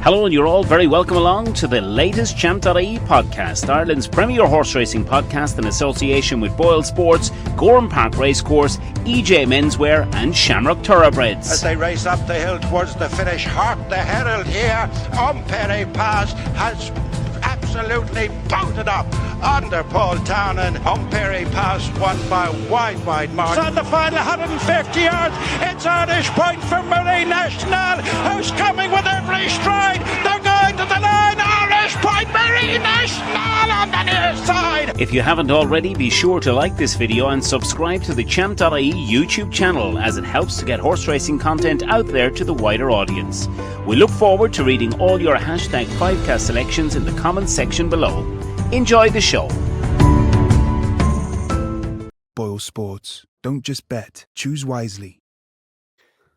Hello, and you're all very welcome along to the latest Champ.ie podcast, Ireland's premier horse racing podcast in association with Boyle Sports, Gorham Park Racecourse, EJ Menswear and Shamrock Thoroughbreds. As they race up the hill towards the finish, Hart the Herald here, AntePost has absolutely bolted up under Paul Townend. AntePost won by wide margin. On the final 150 yards, it's Irish point for Marie National, who's coming with every stride. They're going to the line. Irish point, Marie National on the near side. If you haven't already, be sure to like this video and subscribe to the Champ.ie YouTube channel, as it helps to get horse racing content out there to the wider audience. We look forward to reading all your hashtag 5cast selections in the comments section below. Enjoy the show. Boyle Sports. Don't just bet, choose wisely.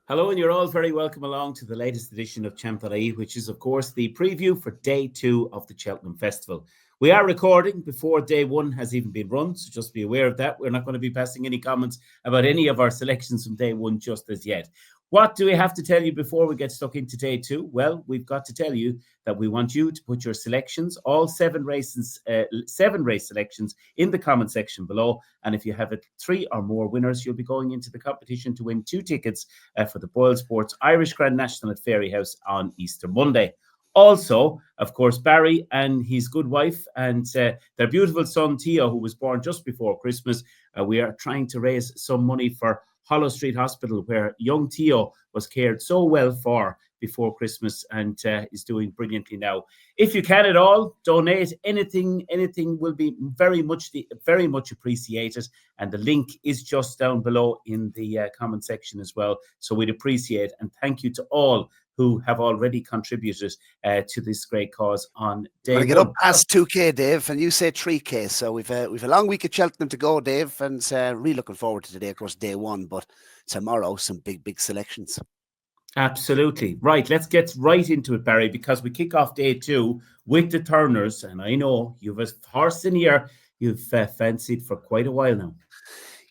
Hello, and you're all very welcome along to the latest edition of Champ.ie, which is, of course, the preview for day 2 of the Cheltenham Festival. We are recording before day 1 has even been run, so just be aware of that. We're not going to be passing any comments about any of our selections from day 1 just as yet. What do we have to tell you before we get stuck into day 2? Well, we've got to tell you that we want you to put your selections, all 7 race selections, in the comment section below. And if you have 3 or more winners, you'll be going into the competition to win 2 tickets for the Boyle Sports Irish Grand National at Fairyhouse on Easter Monday. Also, of course, Barry and his good wife and their beautiful son, Theo, who was born just before Christmas. We are trying to raise some money for Holles Street Hospital, where young Theo was cared so well for before Christmas and is doing brilliantly now. If you can at all, donate anything will be very much appreciated. And the link is just down below in the comment section as well. So we'd appreciate, and thank you to all who have already contributed to this great cause on day 1. Get up past 2K, Dave, and you say 3K. So we've a long week at Cheltenham to go, Dave, and really looking forward to today, of course, day 1. But tomorrow, some big selections. Absolutely. Right, let's get right into it, Barry, because we kick off day 2 with the Turners. And I know you've a horse in here you've fancied for quite a while now.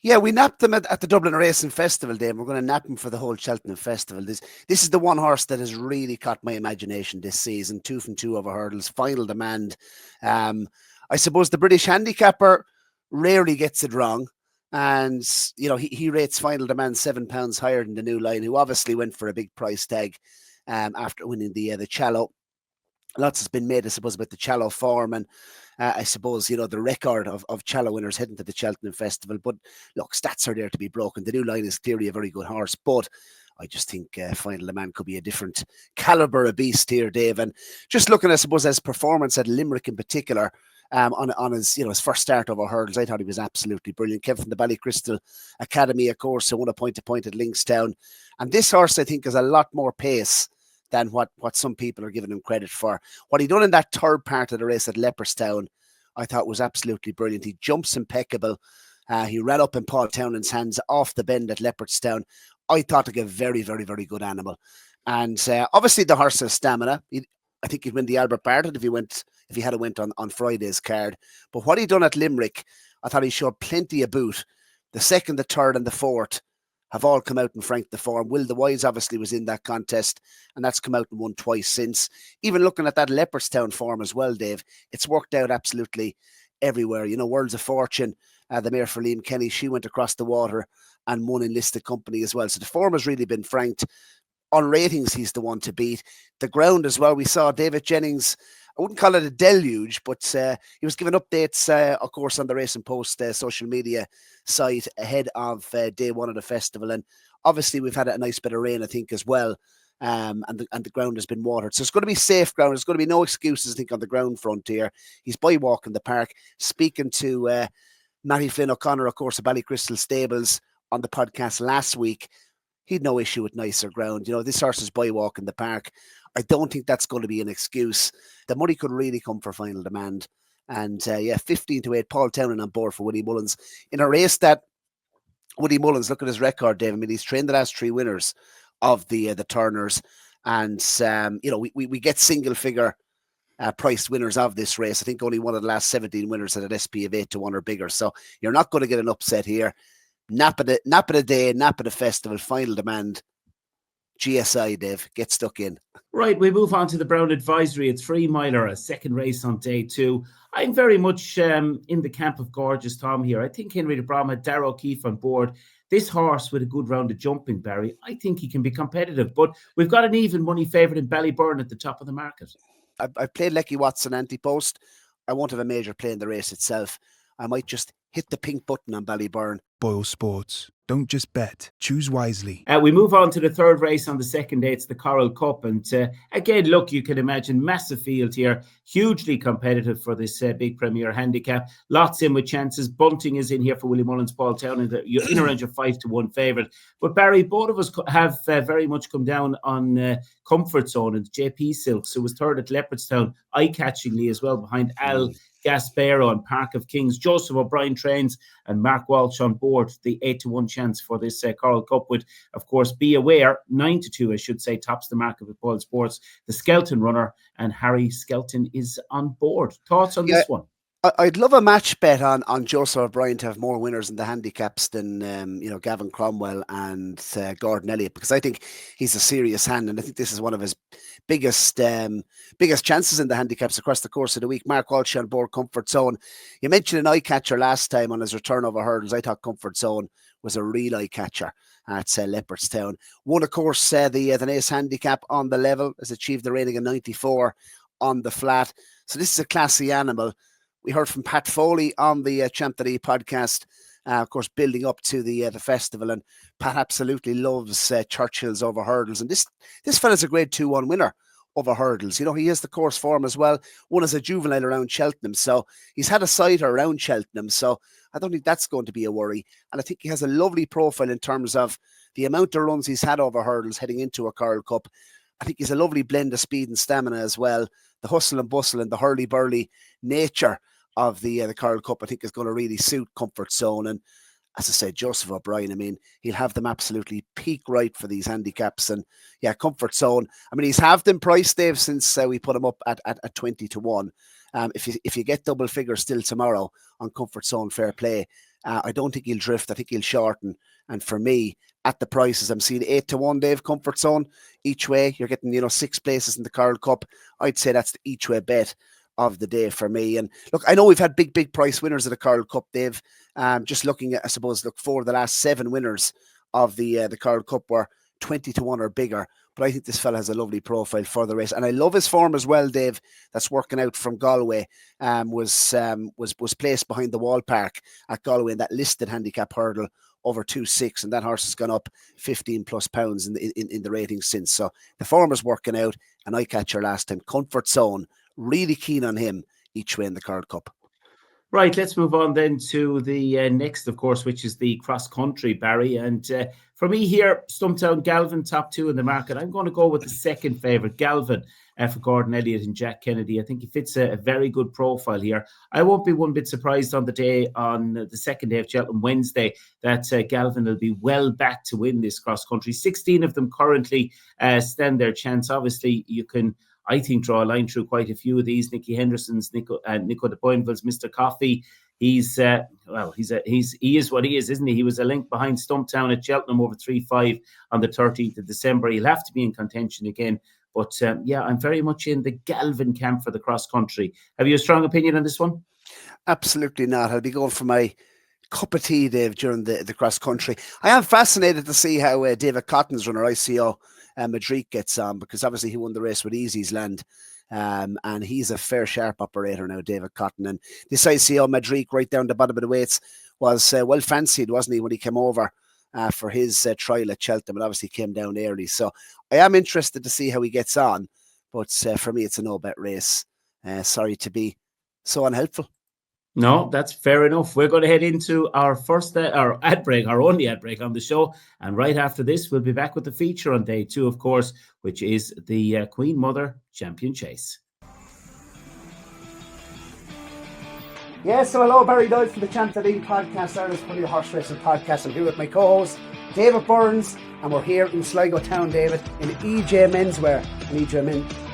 Yeah, we napped them at the Dublin Racing Festival, Dave. We're going to nap them for the whole Cheltenham Festival. This is the one horse that has really caught my imagination this season. 2 from 2 over hurdles, final demand. I suppose the British handicapper rarely gets it wrong. And, you know, he rates final demand £7 higher than the New Line, who obviously went for a big price tag after winning the Challow. Lots has been made, I suppose, about the Challow form, and I suppose, you know, the record of Challow winners heading to the Cheltenham Festival. But look, stats are there to be broken. The New Line is clearly a very good horse, but I just think Final Demand could be a different calibre of beast here, Dave. And just looking, I suppose, at his performance at Limerick in particular, on his, you know, his first start over hurdles, I thought he was absolutely brilliant. Came from the Ballycrystal Academy, of course, so won a point-to-point at Linkstown. And this horse, I think, has a lot more pace than what some people are giving him credit for. What he done in that third part of the race at Leopardstown, I thought was absolutely brilliant. He jumps impeccable. He ran up in Paul Townend's hands off the bend at Leopardstown. I thought like a very, very, very good animal. And obviously the horse has stamina. I think he'd win the Albert Bartlett if he had went on Friday's card. But what he done at Limerick, I thought he showed plenty of boot. The second, the third, and the fourth have all come out and franked the form. Will the Wise obviously was in that contest, and that's come out and won twice since. Even looking at that Leopardstown form as well, Dave, it's worked out absolutely everywhere. You know, Worlds of Fortune, the mare for Liam Kenny, she went across the water and won in listed company as well. So the form has really been franked. On ratings, he's the one to beat. The ground as well, we saw David Jennings, I wouldn't call it a deluge, but he was giving updates, of course, on the Racing Post social media site ahead of day 1 of the festival. And obviously, we've had a nice bit of rain, I think, as well. And the ground has been watered. So it's going to be safe ground. There's going to be no excuses, I think, on the ground front here. He's by walking the park. Speaking to Matty Flynn O'Connor, of course, of Ballycrystal Stables on the podcast last week, he'd no issue with nicer ground. You know, this horse is by walking the park. I don't think that's going to be an excuse. The money could really come for Final Demand. And 15-8, Paul Townend on board for Woody Mullins. In a race that Woody Mullins, look at his record, Dave. I mean, he's trained the last 3 winners of the Turners. And, you know, we get single figure priced winners of this race. I think only one of the last 17 winners had an SP of 8-1 or bigger. So you're not going to get an upset here. Nap of the day, nap of the festival, Final Demand. GSI, Dave. Get stuck in. Right, we move on to the Brown Advisory, a 3-miler, a second race on day 2. I'm very much in the camp of Gorgeous Tom here. I think Henry de Brom had Darragh O'Keefe on board. This horse with a good round of jumping, Barry, I think he can be competitive. But we've got an even money favourite in Ballyburn at the top of the market. I've played Lecky Watson AntePost. I won't have a major play in the race itself. I might just hit the pink button on Ballyburn. Boyle Sports. Don't just bet. Choose wisely. We move on to the third race on the second day. It's the Coral Cup. And again, look, you can imagine massive field here. Hugely competitive for this big Premier handicap. Lots in with chances. Bunting is in here for Willie Mullins, Paul Town. You're in a range of 5-1 favourite. But Barry, both of us have very much come down on Comfort Zone and JP Silks, who was third at Leopardstown, eye-catchingly as well, behind Al Gaspero and Park of Kings. Joseph O'Brien trains and Mark Walsh on board. The 8-1 chance for this Coral Cup would, of course, be aware. 9-2, I should say, tops the market with Boyle Sports. The Skelton runner and Harry Skelton is on board. Thoughts on this one? I'd love a match bet on Joseph O'Brien to have more winners in the handicaps than Gavin Cromwell and Gordon Elliott, because I think he's a serious hand, and I think this is one of his biggest chances in the handicaps across the course of the week. Mark Walsh on board Comfort Zone. You mentioned an eye catcher last time on his return over hurdles. I thought Comfort Zone was a real eye catcher at Leopardstown. Won, of course, the Naas handicap on the level, has achieved the rating of 94 on the flat. So this is a classy animal. We heard from Pat Foley on the Champ.ie podcast, of course, building up to the festival, and Pat absolutely loves Churchill's over hurdles. And this fella's a grade 2-1 winner over hurdles. You know, he has the course form as well. Won as a juvenile around Cheltenham, so he's had a sighter around Cheltenham. So I don't think that's going to be a worry. And I think he has a lovely profile in terms of the amount of runs he's had over hurdles heading into a Coral Cup. I think he's a lovely blend of speed and stamina as well. The hustle and bustle and the hurly-burly nature of the Coral Cup, I think, is going to really suit Comfort Zone. And as I said, Joseph O'Brien, I mean, he'll have them absolutely peak right for these handicaps. And yeah, Comfort Zone, I mean, he's halved in price, Dave, since we put him up at 20-1. If you get double figures still tomorrow on Comfort Zone, fair play. I don't think he'll drift. I think he'll shorten. And for me, at the prices, I'm seeing 8-1, Dave, Comfort Zone. Each way, you're getting, 6 places in the Coral Cup. I'd say that's the each way bet of the day for me. And look, I know we've had big price winners of the Coral Cup, Dave. Just looking at, I suppose, 4 of the last 7 winners of the Coral Cup were 20-1 or bigger. But I think this fella has a lovely profile for the race, and I love his form as well, Dave. That's working out from Galway. Was placed behind the Wall Park at Galway in that listed handicap hurdle over 2.6, and that horse has gone up 15 plus pounds in the ratings since. So the form is working out, and I catch her last time. Comfort Zone, really keen on him each way in the Coral Cup. Right, let's move on then to the next, of course, which is the cross country, Barry. And for me here, Stumptown Galvin, top 2 in the market. I'm going to go with the second favourite, Galvin, for Gordon Elliott and Jack Kennedy. I think he fits a very good profile here. I won't be one bit surprised on the second day of Cheltenham Wednesday that Galvin will be well back to win this cross country. 16 of them currently stand their chance. Obviously, you can, I think, draw a line through quite a few of these. Nicky Henderson's, Nico de Boinville's, Mr. Coffey. He is what he is, isn't he? He was a link behind Stumptown at Cheltenham over 3-5 on the 13th of December. He'll have to be in contention again. But I'm very much in the Galvin camp for the cross country. Have you a strong opinion on this one? Absolutely not. I'll be going for my cup of tea, Dave, during the cross country. I am fascinated to see how David Cotton's runner, ICO Madrid, gets on, because obviously he won the race with Easy's Land. And he's a fair sharp operator now, David Cotton. And this ICO Madrid, right down the bottom of the weights, was well fancied, wasn't he, when he came over for his trial at Cheltenham, and obviously came down early. So I am interested to see how he gets on. But for me, it's a no-bet race. Sorry to be so unhelpful. No, that's fair enough. We're going to head into our first our ad break, our only ad break on the show. And right after this, we'll be back with the feature on day 2, of course, which is the Queen Mother Champion Chase. Yes, so hello, Barry Doyle from the Champ.ie podcast, Ireland's Premier Horse Racing Podcast. I'm here with my co-host, David Byrnes, and we're here in Sligo Town, David, in EJ Menswear, and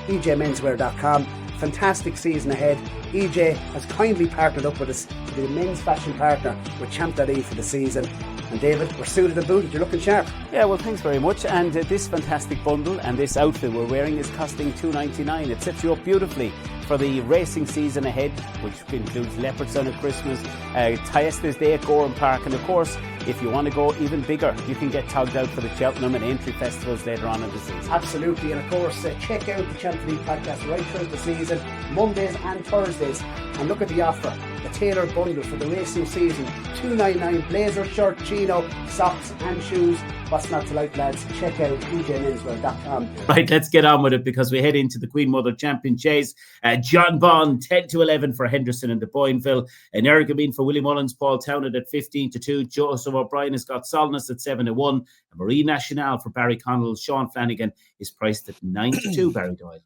EJMenswear.com. Fantastic season ahead. EJ has kindly partnered up with us to be the men's fashion partner with Champ.ie for the season. And David, we're suited and booted. You're looking sharp. Yeah, well, thanks very much. And this fantastic bundle and this outfit we're wearing is costing $2.99. It sets you up beautifully for the racing season ahead, which includes Leopardstown at Christmas, Thyesda's Day at Gorham Park, and of course, if you want to go even bigger, you can get togged out for the Cheltenham and Aintree festivals later on in the season. Absolutely, and of course, check out the Champ.ie podcast right through the season, Mondays and Thursdays, and look at the offer, the tailored bundle for the racing season, $2.99, blazer, shirt, chino, socks and shoes. What's not to like, lads? Check out djmenswear.com. Right, let's get on with it because we head into the Queen Mother Champion Chase. John Bond, 10-11 for Henderson and the Boyneville. And Ergamine for Willie Mullins, Paul Townend at 15-2. Joseph O'Brien has got Solness at 7-1. And Marie Nationale for Barry Connell. Sean Flanagan is priced at 9-2, Barry Doyle.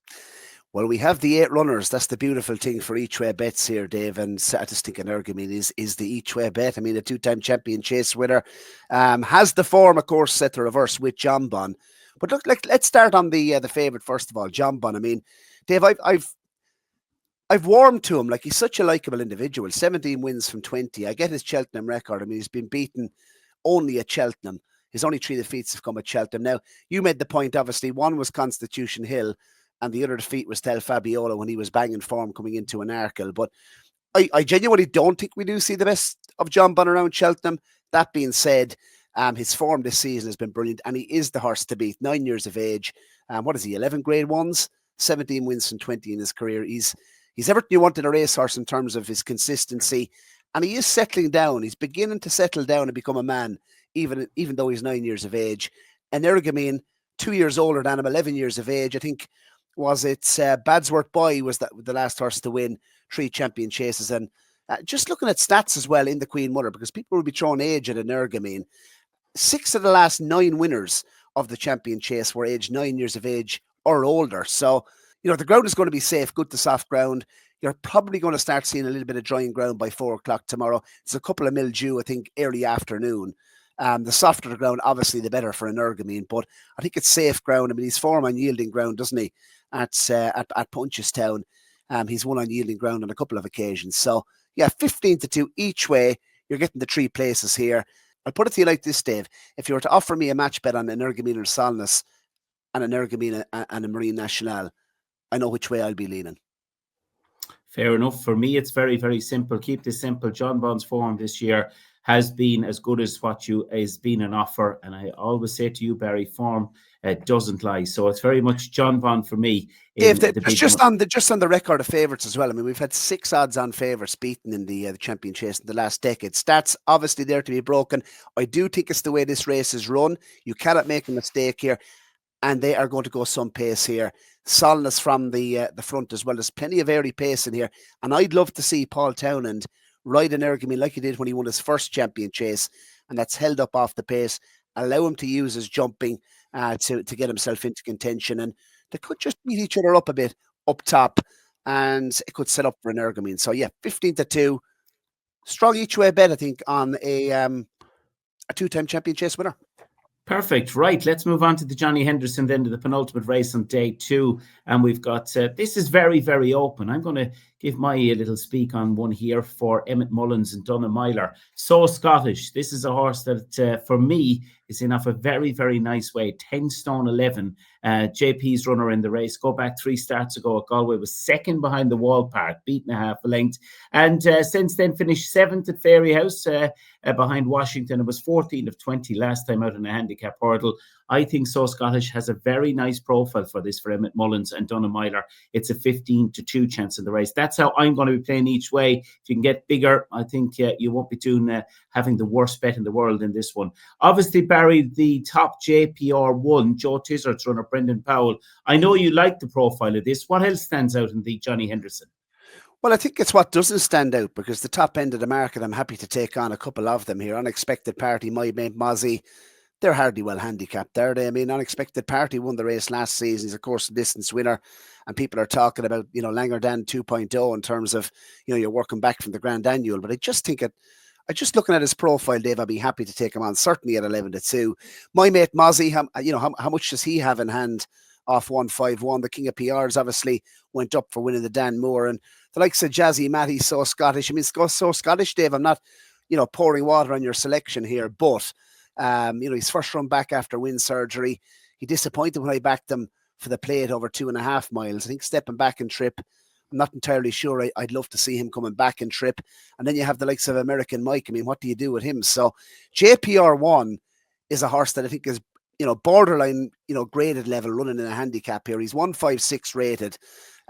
Well, we have the 8 runners. That's the beautiful thing for each way bets here, Dave. And I just think an Ergamine is the each way bet. I mean, a 2-time champion chase winner has the form, of course, set to reverse with John Bon. But look, let's start on the favourite first of all, John Bon. I mean, Dave, I've warmed to him. Like, he's such a likeable individual. 17 wins from 20. I get his Cheltenham record. I mean, he's been beaten only at Cheltenham. His only 3 defeats have come at Cheltenham. Now, you made the point, obviously, one was Constitution Hill, and the other defeat was Tel Fabiola when he was banging form coming into an Arkle. But I genuinely don't think we do see the best of John Bon around Cheltenham. That being said, his form this season has been brilliant, and he is the horse to beat. 9 years of age. What is he, 11 Grade 1s? 17 wins from 20 in his career. He's everything you want in a racehorse in terms of his consistency, and he is settling down. He's beginning to settle down and become a man, even though he's 9 years of age. And Ergamine, 2 years older than him, 11 years of age. I think, was it Badsworth Boy was the last horse to win 3 champion chases. And just looking at stats as well in the Queen Mother, because people will be throwing age at an Ergamine. 6 of the last 9 winners of the champion chase were aged 9 years of age or older. So, you know, the ground is going to be safe, good to soft ground. You're probably going to start seeing a little bit of drying ground by 4 o'clock tomorrow. It's a couple of mil due, I think, early afternoon. The softer the ground, obviously, the better for an Ergamine. But I think it's safe ground. I mean, he's form on yielding ground, doesn't he? At Punchestown, he's won on yielding ground on a couple of occasions. So, yeah, 15-2 each way. You're getting the 3 places here. I'll put it to you like this, Dave. If you were to offer me a match bet on an Ergamine or Solness and an Ergamine and a Marie Nationale, I know which way I'll be leaning. Fair enough. For me, it's very, very simple. Keep this simple. John Bond's form this year has been as good as what has been an offer. And I always say to you, Barry, form doesn't lie. So it's very much John Bond for me. Dave, just on the record of favourites as well. I mean, we've had 6 odds on favourites beaten in the champion chase in the last decade. Stats obviously there to be broken. I do think it's the way this race is run. You cannot make a mistake here. And they are going to go some pace here. Solness from the front as well. There's plenty of airy pace in here. And I'd love to see Paul Townend ride an Ergamine like he did when he won his first champion chase. And that's held up off the pace. Allow him to use his jumping to get himself into contention. And they could just beat each other up a bit up top. And it could set up for an Ergamine. So, yeah, 15-2. Strong each way bet, I think, on a 2-time champion chase winner. Perfect. Right. Let's move on to the Johnny Henderson, then to the penultimate race on day 2. And we've got, this is very, very open. I'm going to give my little speak on one here for Emmett Mullins and Donna Myler. So Scottish. This is a horse that, for me, is in off a very, very nice way. 10 stone 11. JP's runner in the race. Go back 3 starts ago at Galway. Was second behind the Wall Park. Beaten a half a length. And since then finished 7th at Fairyhouse behind Washington. It was 14 of 20 last time out in a handicap hurdle. I think So Scottish has a very nice profile for this for Emmett Mullins and Donna Myler. It's a 15-2 chance in the race. That's how I'm going to be playing each way. If you can get bigger, I think you won't be doing having the worst bet in the world in this one. Obviously, Barry, the top JPR1, Joe Tizard's runner, Brendan Powell. I know you like the profile of this. What else stands out in the Johnny Henderson? Well, I think it's what doesn't stand out, because the top end of the market, I'm happy to take on a couple of them here. Unexpected Party, My Mate Mozzie, they're hardly well handicapped, are they? I mean, Unexpected Party won the race last season. He's, of course, a distance winner. And people are talking about, you know, Langerdon 2.0 in terms of, you know, you're working back from the Grand Annual. But I just think just looking at his profile, Dave, I'd be happy to take him on, certainly at 11-2. My Mate Mozzie, how much does he have in hand off 151? The King of PRs obviously went up for winning the Dan Moore. And the likes of Jazzy Matty, So Scottish. I mean, So Scottish, Dave, I'm not pouring water on your selection here, but his first run back after wind surgery, he disappointed when I backed him for the plate over 2.5 miles. I think stepping back and trip, I'm not entirely sure. I'd love to see him coming back and trip. And then you have the likes of American Mike. I mean, what do you do with him? So JPR1 is a horse that I think is, borderline, graded level running in a handicap here. He's 156 rated.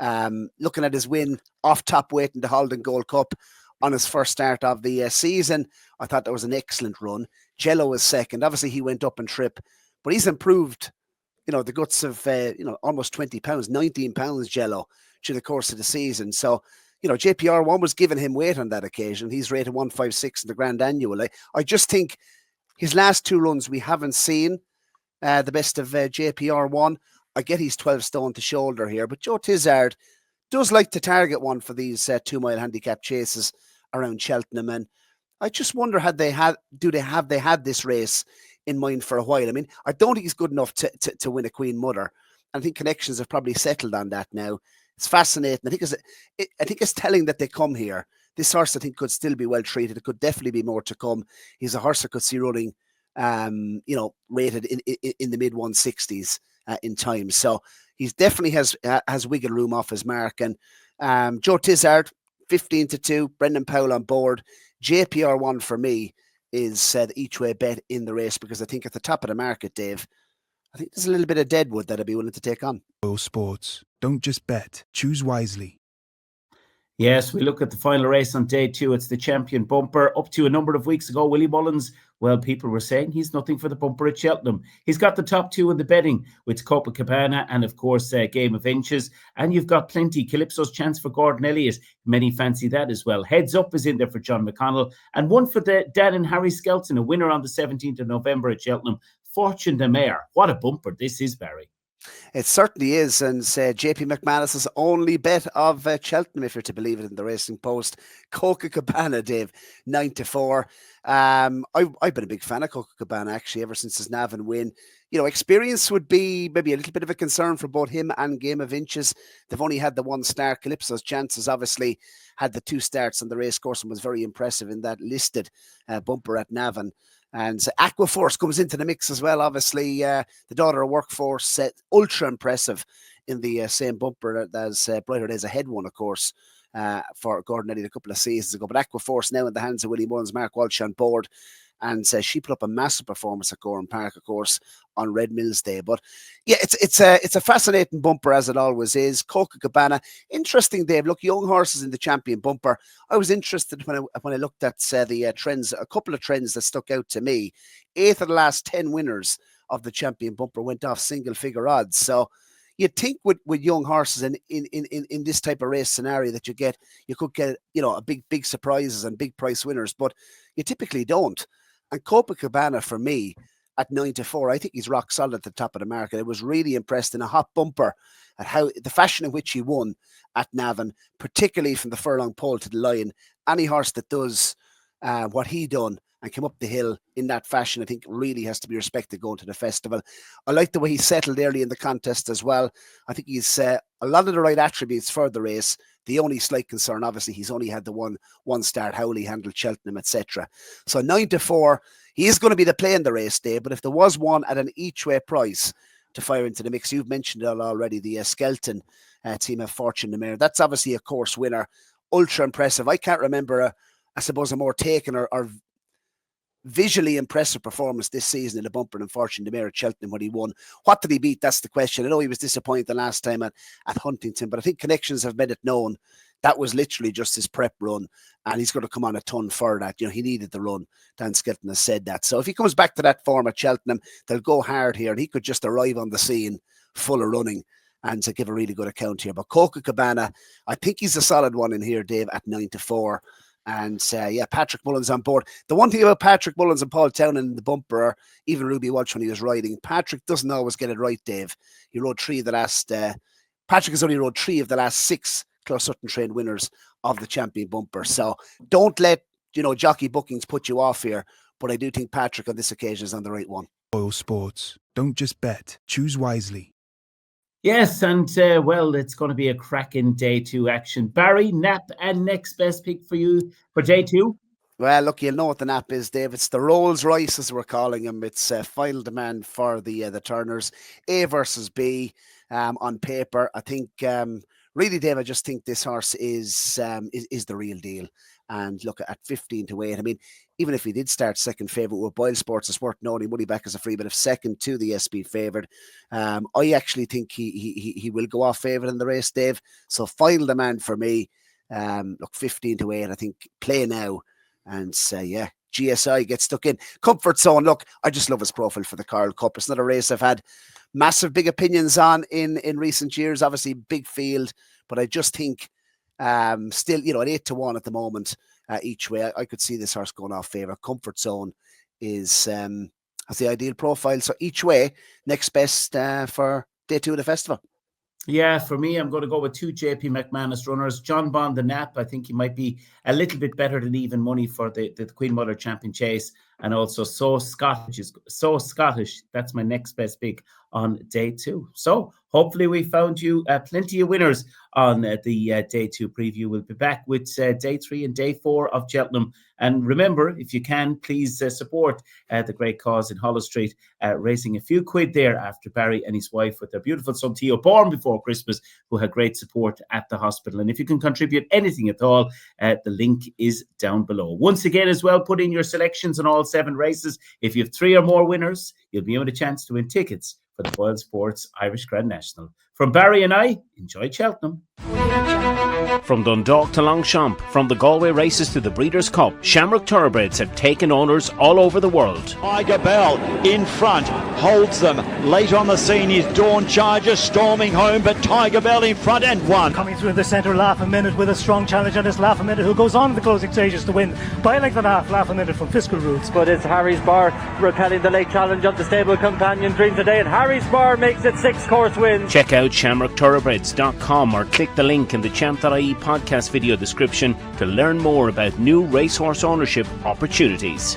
Looking at his win off top weight in the Holden Gold Cup on his first start of the season, I thought that was an excellent run. Jello was second. Obviously, he went up and trip, but he's improved, the guts of, almost 20 pounds, 19 pounds Jello through the course of the season. So, JPR1 was giving him weight on that occasion. He's rated 156 in the Grand Annual. I just think his last 2 runs, we haven't seen the best of JPR1. I get he's 12 stone to shoulder here, but Joe Tizard does like to target one for these 2-mile handicap chases around Cheltenham. And I just wonder, have they had this race in mind for a while? I mean, I don't think he's good enough to win a Queen Mother. I think connections have probably settled on that now. It's fascinating. I think it's telling that they come here. This horse, I think, could still be well treated. It could definitely be more to come. He's a horse I could see running, rated in the mid 160s in time. So he's definitely has wiggle room off his mark. And Joe Tizard, 15-2. Brendan Powell on board. JPR1 for me is the each way bet in the race, because I think at the top of the market, Dave, I think there's a little bit of deadwood that I'd be willing to take on. Doyle Sports. Don't just bet. Choose wisely. Yes, we look at the final race on day 2. It's the Champion Bumper. Up to a number of weeks ago, Willie Mullins, well, people were saying he's nothing for the bumper at Cheltenham. He's got the top 2 in the betting with Copacabana and, of course, Game of Inches. And you've got plenty. Calypso's Chance for Gordon Elliott. Many fancy that as well. Heads Up is in there for John McConnell. And one for the Dan and Harry Skelton, a winner on the 17th of November at Cheltenham. Fortune de Mare. What a bumper this is, Barry. It certainly is, and JP McManus's only bet of Cheltenham, if you're to believe it in the Racing Post. Copacabana, Dave, 9-4. I've been a big fan of Copacabana actually ever since his Navan win. Experience would be maybe a little bit of a concern for both him and Game of Inches. They've only had the 1 start. Calypso's Chances obviously had the 2 starts on the race course and was very impressive in that listed bumper at Navan. And Aquaforce comes into the mix as well. Obviously, the daughter of Workforce, ultra impressive in the same bumper as Brighter Days Ahead won, of course, for Gordon Elliott a couple of seasons ago. But Aquaforce now in the hands of Willie Mullins, Mark Walsh on board. And she put up a massive performance at Gorham Park, of course, on Red Mills Day. But yeah, it's a fascinating bumper, as it always is. Copacabana, interesting, Dave. Look, young horses in the Champion bumper. I was interested when I looked at the trends, a couple of trends that stuck out to me. 8 of the last 10 winners of the Champion bumper went off single figure odds. So you'd think with young horses in this type of race scenario that you could get a big surprises and big price winners, but you typically don't. And Copacabana, for me, at 9-4, I think he's rock solid at the top of the market. I was really impressed in a hot bumper at how the fashion in which he won at Navan, particularly from the furlong pole to the line. Any horse that does what he done and came up the hill in that fashion, I think really has to be respected going to the festival. I like the way he settled early in the contest as well. I think he's a lot of the right attributes for the race. The only slight concern, obviously, he's only had the one start, how he handled Cheltenham, etc. So 9-4, he is going to be the play in the race day. But if there was one at an each way price to fire into the mix, you've mentioned it already, the Skelton team of Fortune de Mare. That's obviously a course winner, ultra impressive. I can't remember, I suppose, a more taken or visually impressive performance this season in the bumper than Fortune de Mare at Cheltenham when he won. What did he beat? That's the question. I know he was disappointed the last time at Huntington, but I think connections have made it known that was literally just his prep run, and he's going to come on a ton for that. He needed the run. Dan Skelton has said that. So if he comes back to that form at Cheltenham, they'll go hard here, and he could just arrive on the scene full of running and to give a really good account here. But Copacabana, I think he's a solid one in here, Dave, at 9-4. And Patrick Mullins on board. The one thing about Patrick Mullins and Paul Townend in the bumper, or even Ruby Walsh when he was riding, Patrick doesn't always get it right, Dave. He rode 3 of the last, Patrick has only rode 3 of the last 6 Close Sutton trained winners of the Champion bumper. So don't let, jockey bookings put you off here. But I do think Patrick on this occasion is on the right one. Doyle Sports. Don't just bet. Choose wisely. Yes, and it's going to be a cracking day 2 action. Barry, Nap, and next best pick for you for day 2? Well, look, you'll know what the nap is, Dave. It's the Rolls Royce, as we're calling him. It's final demand for the Turners. A versus B on paper. I think, really, Dave, I just think this horse is the real deal. And look, at 15-8, I mean, even if he did start second favourite with Boyle Sports, it's worth knowing money back as a free, but if second to the SB favoured, I actually think he will go off favourite in the race, Dave. So final demand for me. Look, 15-8, I think, play now. And say, yeah, GSI gets stuck in. Comfort Zone, look, I just love his profile for the Carl Cup. It's not a race I've had massive big opinions on in recent years. Obviously, big field, but I just think still, at 8-1 at the moment each way, I could see this horse going off favour. Comfort Zone has the ideal profile. So each way, next best for day 2 of the festival. Yeah, for me, I'm going to go with 2 JP McManus runners. John Bond, the Nap, I think he might be a little bit better than even money for the Queen Mother Champion Chase. And also So Scottish. That's my next best pick on day 2. So hopefully we found you plenty of winners on the day 2 preview. We'll be back with day 3 and day 4 of Cheltenham. And remember, if you can, please support the great cause in Holles Street, raising a few quid there after Barry and his wife with their beautiful son Theo, born before Christmas, who had great support at the hospital. And if you can contribute anything at all, the link is down below. Once again, as well, put in your selections on all 7 races. If you have 3 or more winners, you'll be able a chance to win tickets for the Boyle Sports Irish Grand National. From Barry and I, enjoy Cheltenham. From Dundalk to Longchamp, from the Galway races to the Breeders' Cup, Shamrock Thoroughbreds have taken owners all over the world. Tiger Bell in front, holds them. Late on the scene is Dawn Charger storming home, but Tiger Bell in front and won. Coming through the centre, Laugh a Minute with a strong challenge on this Laugh a Minute, who goes on in the closing stages to win by a length and a half. Laugh a Minute from Fiscal Roots. But it's Harry's Bar repelling the late challenge of the stable companion Dream Today, and Harry's Bar makes it 6 course wins. Check out shamrockthoroughbreds.com or click the link in the Champ.ie podcast video description to learn more about new racehorse ownership opportunities.